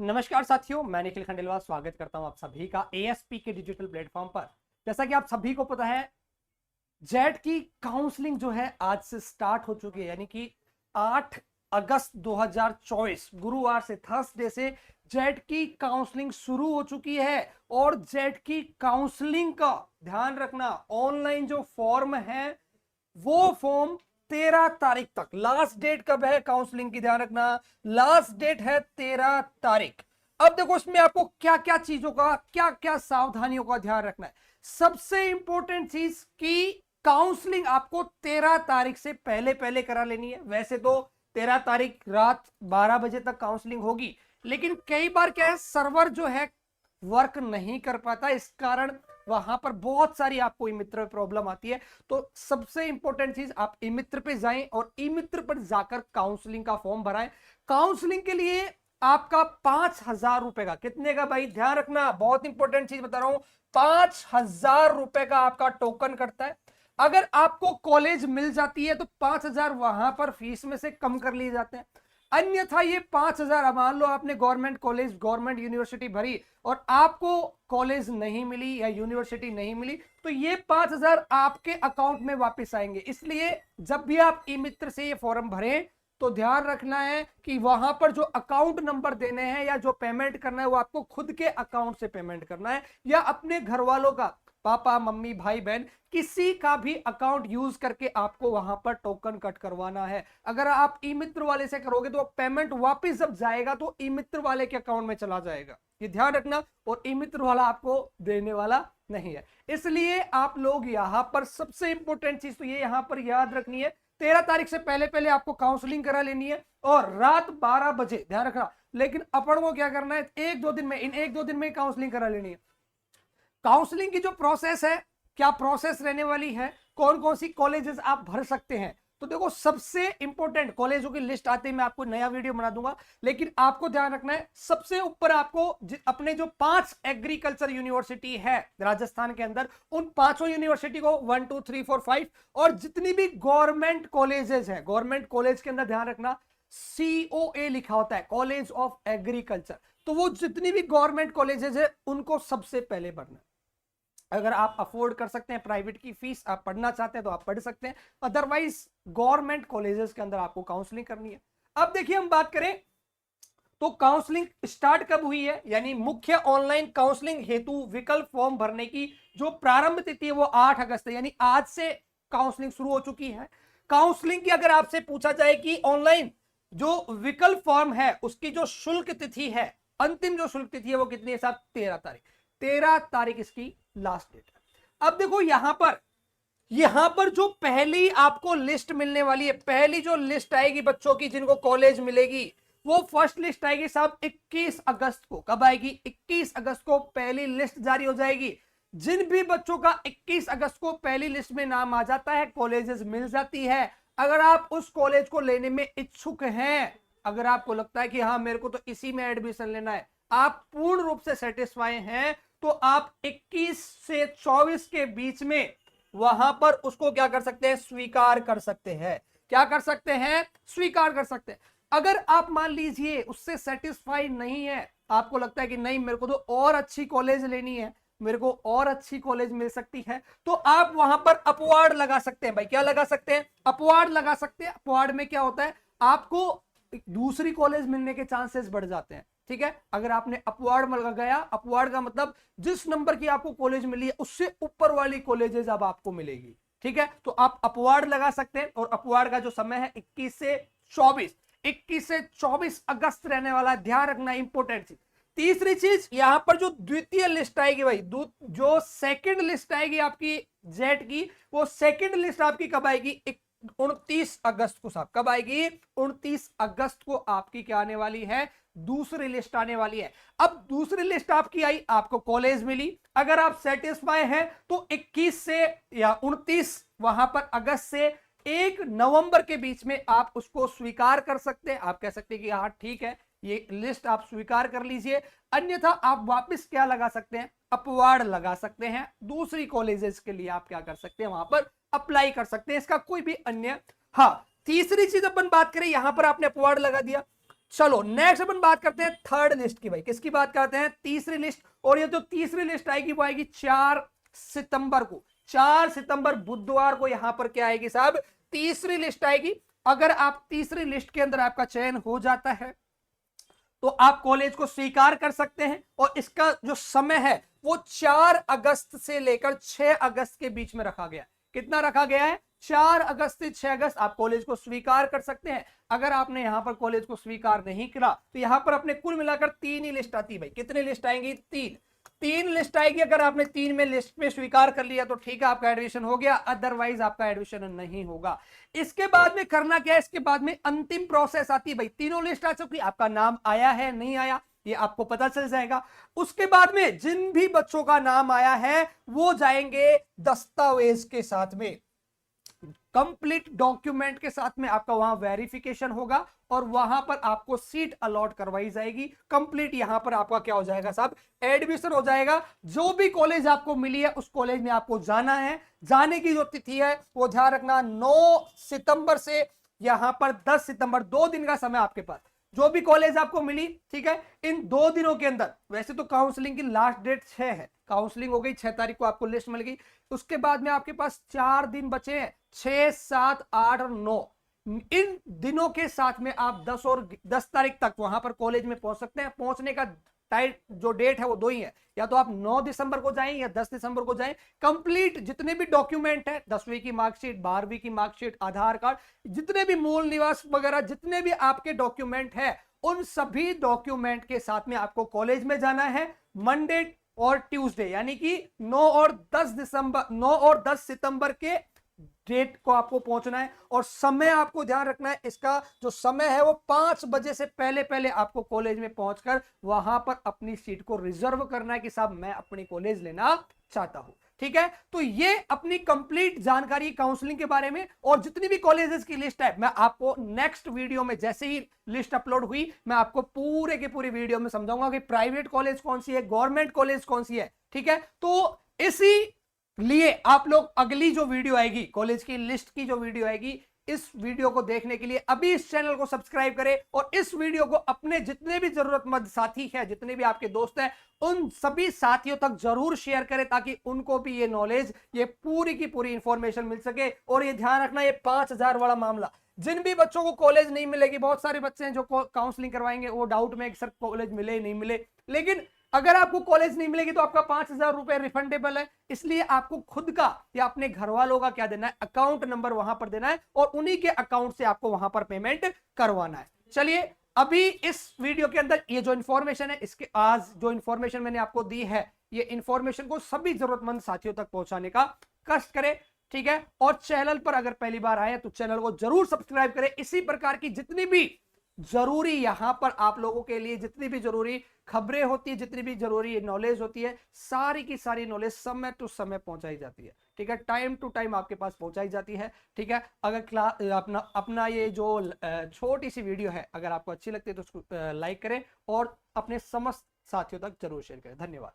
नमस्कार साथियों, मैं निखिल खंडेलवाल स्वागत करता हूं आप सभी का एएसपी के डिजिटल प्लेटफॉर्म पर। जैसा कि आप सभी को पता है, जेट की काउंसलिंग जो है आज से स्टार्ट हो चुकी है, यानी कि 8 अगस्त 2024 गुरुवार से, थर्सडे से जेट की काउंसलिंग शुरू हो चुकी है। और जेट की काउंसलिंग का ध्यान रखना, ऑनलाइन जो फॉर्म है वो फॉर्म 13 तारीख तक, लास्ट डेट कब है काउंसलिंग की, ध्यान रखना, लास्ट डेट है 13 तारीख। अब देखो इसमें आपको क्या क्या चीजों का, क्या क्या सावधानियों का ध्यान रखना है। सबसे इंपॉर्टेंट चीज कि काउंसलिंग आपको 13 तारीख से पहले पहले करा लेनी है। वैसे तो 13 तारीख रात 12 बजे तक काउंसलिंग होगी, लेकिन कई बार क्या है, सर्वर जो है वर्क नहीं कर पाता, इस कारण वहां पर बहुत सारी आपको ई मित्र प्रॉब्लम आती है। तो सबसे इंपॉर्टेंट चीज, आप ई मित्र पे जाएं और ई मित्र पर जाकर काउंसलिंग का फॉर्म भराएं। काउंसलिंग के लिए आपका 5,000 रुपए का, कितने का भाई, ध्यान रखना, बहुत इंपॉर्टेंट चीज बता रहा हूं, 5,000 रुपए का आपका टोकन करता है। अगर आपको कॉलेज मिल जाती है तो 5,000 वहां पर फीस में से कम कर लिए जाते हैं। अन्यथा ये 5,000, मान लो आपने गवर्नमेंट कॉलेज, गवर्नमेंट यूनिवर्सिटी भरी और आपको कॉलेज नहीं मिली या यूनिवर्सिटी नहीं मिली, तो ये 5,000 आपके अकाउंट में वापस आएंगे। इसलिए जब भी आप ई मित्र से ये फॉर्म भरें तो ध्यान रखना है कि वहां पर जो अकाउंट नंबर देने हैं या जो पेमेंट करना है वो आपको खुद के अकाउंट से पेमेंट करना है, या अपने घर वालों का, पापा मम्मी भाई बहन, किसी का भी अकाउंट यूज करके आपको वहां पर टोकन कट करवाना है। अगर आप ई मित्र वाले से करोगे तो पेमेंट वापस जब जाएगा तो ई मित्र वाले के अकाउंट में चला जाएगा, ये ध्यान रखना। और ई मित्र वाला आपको देने वाला नहीं है। इसलिए आप लोग यहां पर सबसे इंपॉर्टेंट चीज तो ये यहां पर याद रखनी है, 13 तारीख से पहले पहले आपको काउंसलिंग करा लेनी है और रात 12 बजे, ध्यान रखना। लेकिन अपन को क्या करना है, एक दो दिन में, इन एक दो दिन में काउंसलिंग करा लेनी है। काउंसलिंग की जो प्रोसेस है, क्या प्रोसेस रहने वाली है, कौन कौन सी कॉलेजेस आप भर सकते हैं, तो देखो सबसे इंपॉर्टेंट कॉलेजों की लिस्ट आते ही मैं आपको नया वीडियो बना दूंगा, लेकिन आपको ध्यान रखना है सबसे ऊपर आपको अपने जो 5 एग्रीकल्चर यूनिवर्सिटी है राजस्थान के अंदर, उन 5 यूनिवर्सिटी को 1 2 3 4 5 और जितनी भी गवर्नमेंट कॉलेजेस है, गवर्नमेंट कॉलेज के अंदर ध्यान रखना COA लिखा होता है, कॉलेज ऑफ एग्रीकल्चर, तो वो जितनी भी गवर्नमेंट कॉलेजेस है उनको सबसे पहले भरना है। अगर आप अफोर्ड कर सकते हैं प्राइवेट की फीस, आप पढ़ना चाहते हैं तो आप पढ़ सकते हैं, अदरवाइज गवर्नमेंट कॉलेजेस के अंदर आपको काउंसलिंग करनी है। अब देखिए हम बात करें तो काउंसलिंग स्टार्ट कब हुई है, यानी मुख्य ऑनलाइन काउंसलिंग हेतु विकल्प फॉर्म भरने की जो प्रारंभ तिथि है वो 8 अगस्त है, यानी आज से काउंसलिंग शुरू हो चुकी है। काउंसलिंग की अगर आपसे पूछा जाए कि ऑनलाइन जो विकल्प फॉर्म है उसकी जो शुल्क तिथि है, अंतिम जो शुल्क तिथि है वो कितनी है साहब, 13 तारीख, 13 तारीख इसकी लास्ट डेट है। अब देखो यहां पर जो पहली आपको लिस्ट मिलने वाली है, पहली जो लिस्ट आएगी बच्चों की जिनको कॉलेज मिलेगी, वो फर्स्ट लिस्ट आएगी साहब 21 अगस्त को। कब आएगी, 21 अगस्त को पहली लिस्ट जारी हो जाएगी। जिन भी बच्चों का 21 अगस्त को पहली लिस्ट में नाम आ जाता है, कॉलेजेस मिल जाती है। अगर आप उस कॉलेज को लेने में इच्छुक हैं, अगर आपको लगता है कि हाँ मेरे को तो इसी में एडमिशन लेना है, आप पूर्ण रूप से सेटिस्फाई हैं, तो आप 21 से 24 के बीच में वहां पर उसको क्या कर सकते हैं, स्वीकार कर सकते हैं। क्या कर सकते हैं, स्वीकार कर सकते हैं। अगर आप मान लीजिए उससे सेटिस्फाई नहीं है, आपको लगता है कि नहीं मेरे को तो और अच्छी कॉलेज लेनी है, मेरे को और अच्छी कॉलेज मिल सकती है, तो आप वहां पर अपवार्ड लगा सकते हैं। भाई क्या लगा सकते हैं, अपवार्ड लगा सकते हैं। अपवार्ड में क्या होता है, आपको दूसरी कॉलेज मिलने के चांसेस बढ़ जाते हैं। ठीक है, अगर आपने अपवार्ड लगाया, अपवार्ड का मतलब जिस नंबर की आपको कॉलेज मिली है उससे ऊपर वाली कॉलेजेस अब आपको मिलेगी। ठीक है, तो आप अपवार्ड लगा सकते हैं। और अपवार्ड का जो समय है 21 से 24, 21 से 24 अगस्त रहने वाला, ध्यान रखना, इंपोर्टेंट चीज। तीसरी चीज, यहां पर जो द्वितीय लिस्ट आएगी भाई, जो सेकंड लिस्ट आएगी आपकी जेट की, वो सेकंड लिस्ट आपकी कब आएगी, 29 अगस्त को साहब। कब आएगी, 29 अगस्त को आपकी क्या आने वाली है, दूसरी लिस्ट आने वाली है। अब दूसरी लिस्ट आपकी आई, आपको कॉलेज मिली, अगर आप सेटिस्फाई हैं तो 21 से या 29 वहां पर अगस्त से 1 नवंबर के बीच में आप उसको स्वीकार कर सकते हैं। आप कह सकते हैं कि हाँ ठीक है, ये लिस्ट आप स्वीकार कर लीजिए। अन्यथा आप वापस क्या लगा सकते हैं, अपवार्ड लगा सकते हैं। दूसरी कॉलेजेस के लिए आप क्या कर सकते हैं, वहां पर अप्लाई कर सकते हैं। इसका कोई भी अन्य, हाँ तीसरी चीज अपन बात करें, यहां पर आपने अपवार्ड लगा दिया, चलो नेक्स्ट अपन बात करते हैं थर्ड लिस्ट की। भाई किसकी बात करते हैं? तीसरी लिस्ट। और ये जो तीसरी लिस्ट आएगी वो आएगी 4 सितंबर को। 4 सितंबर बुधवार को यहां पर क्या आएगी साहब? तीसरी लिस्ट आएगी। अगर आप तीसरी लिस्ट के अंदर आपका चयन हो जाता है तो आप कॉलेज को स्वीकार कर सकते हैं। और इसका जो समय है वो 4 अगस्त से लेकर 6 अगस्त के बीच में रखा गया। कितना रखा गया है? 4 अगस्त से 6 अगस्त आप कॉलेज को स्वीकार कर सकते हैं। अगर आपने यहां पर कॉलेज को स्वीकार नहीं किया तो यहां पर अपने कुल मिलाकर 3 ही लिस्ट आती है। भाई कितनी लिस्ट आएंगी? 3 लिस्ट आएगी। अगर आपने 3 में लिस्ट में स्वीकार कर लिया तो ठीक है, आपका एडमिशन हो गया, अदरवाइज आपका एडमिशन नहीं होगा। इसके बाद में करना क्या है? इसके बाद में अंतिम प्रोसेस आती है। भाई तीनों लिस्ट आ चुकी, आपका नाम आया है नहीं आया ये आपको पता चल जाएगा। उसके बाद में जिन भी बच्चों का नाम आया है वो जाएंगे दस्तावेज के साथ में, कंप्लीट डॉक्यूमेंट के साथ में आपका वहां वेरिफिकेशन होगा और वहां पर आपको सीट अलॉट करवाई जाएगी। कंप्लीट यहां पर आपका क्या हो जाएगा साहब? एडमिशन हो जाएगा। जो भी कॉलेज आपको मिली है उस कॉलेज में आपको जाना है। जाने की जो तिथि है वो ध्यान रखना, 9 सितंबर से यहां पर 10 सितंबर, 2 दिन का समय आपके पास। जो भी कॉलेज आपको मिली, ठीक है, इन 2 दिनों के अंदर, वैसे तो काउंसलिंग की लास्ट डेट 6 है, काउंसलिंग हो गई 6 तारीख को आपको लिस्ट मिल गई। उसके बाद में आपके पास 4 दिन बचे हैं, 6, 7, 8 और 9। इन दिनों के साथ में आप 10 तारीख तक वहां पर कॉलेज में पहुंच सकते हैं। पहुंचने का जो डेट है वो 2 ही है, या तो आप 9 दिसंबर को जाएं या 10 दिसंबर को जाएं। कंप्लीट जितने भी डॉक्यूमेंट है, 10वीं की मार्कशीट, 12वीं की मार्कशीट, आधार कार्ड, जितने भी मूल निवास वगैरह जितने भी आपके डॉक्यूमेंट है, उन सभी डॉक्यूमेंट के साथ में आपको कॉलेज में जाना है मंडे और ट्यूसडे, यानी कि 9 और 10 सितंबर के डेट को आपको पहुंचना है। और समय आपको ध्यान रखना है, इसका जो समय है वो 5 बजे से पहले पहले आपको कॉलेज में पहुंचकर वहां पर अपनी सीट को रिजर्व करना है कि साहब मैं अपनी कॉलेज लेना चाहता हूं। ठीक है, तो ये अपनी कंप्लीट जानकारी काउंसलिंग के बारे में। और जितनी भी कॉलेजेस की लिस्ट है मैं आपको नेक्स्ट वीडियो में, जैसे ही लिस्ट अपलोड हुई, मैं आपको पूरे के पूरी वीडियो में समझाऊंगा कि प्राइवेट कॉलेज कौन सी है, गवर्नमेंट कॉलेज कौन सी है। ठीक है, तो इसी लिए आप लोग अगली जो वीडियो आएगी, कॉलेज की लिस्ट की जो वीडियो आएगी, इस वीडियो को देखने के लिए अभी इस चैनल को सब्सक्राइब करें और इस वीडियो को अपने जितने भी जरूरतमंद साथी हैं, जितने भी आपके दोस्त हैं, उन सभी साथियों तक जरूर शेयर करें ताकि उनको भी ये नॉलेज, ये पूरी की पूरी इंफॉर्मेशन मिल सके। और ये ध्यान रखना, ये 5000 वाला मामला, जिन भी बच्चों को कॉलेज नहीं मिलेगी, बहुत सारे बच्चे हैं जो काउंसलिंग करवाएंगे वो डाउट में सर कॉलेज मिले नहीं मिले, लेकिन अगर आपको कॉलेज नहीं मिलेगी तो आपका 5000 रुपए रिफंडेबल है। इसलिए आपको खुद का या अपने घर वालों का क्या देना है? अकाउंट नंबर वहां पर देना है और उन्हीं के अकाउंट से आपको वहां पर पेमेंट करवाना है। चलिए, अभी इस वीडियो के अंदर ये जो इंफॉर्मेशन है, इसके आज जो इंफॉर्मेशन मैंने आपको दी है, ये इंफॉर्मेशन को सभी जरूरतमंद साथियों तक पहुंचाने का कष्ट करें। ठीक है, और चैनल पर अगर पहली बार आए तो चैनल को जरूर सब्सक्राइब करें। इसी प्रकार की जितनी भी जरूरी यहां पर आप लोगों के लिए जितनी भी जरूरी खबरें होती है, जितनी भी जरूरी नॉलेज होती है, सारी की सारी नॉलेज समय टू समय पहुंचाई जाती है। ठीक है, टाइम टू टाइम आपके पास पहुंचाई जाती है। ठीक है, अगर क्लास अपना ये जो छोटी सी वीडियो है अगर आपको अच्छी लगती है तो उसको लाइक करें और अपने समस्त साथियों तक जरूर शेयर करें। धन्यवाद।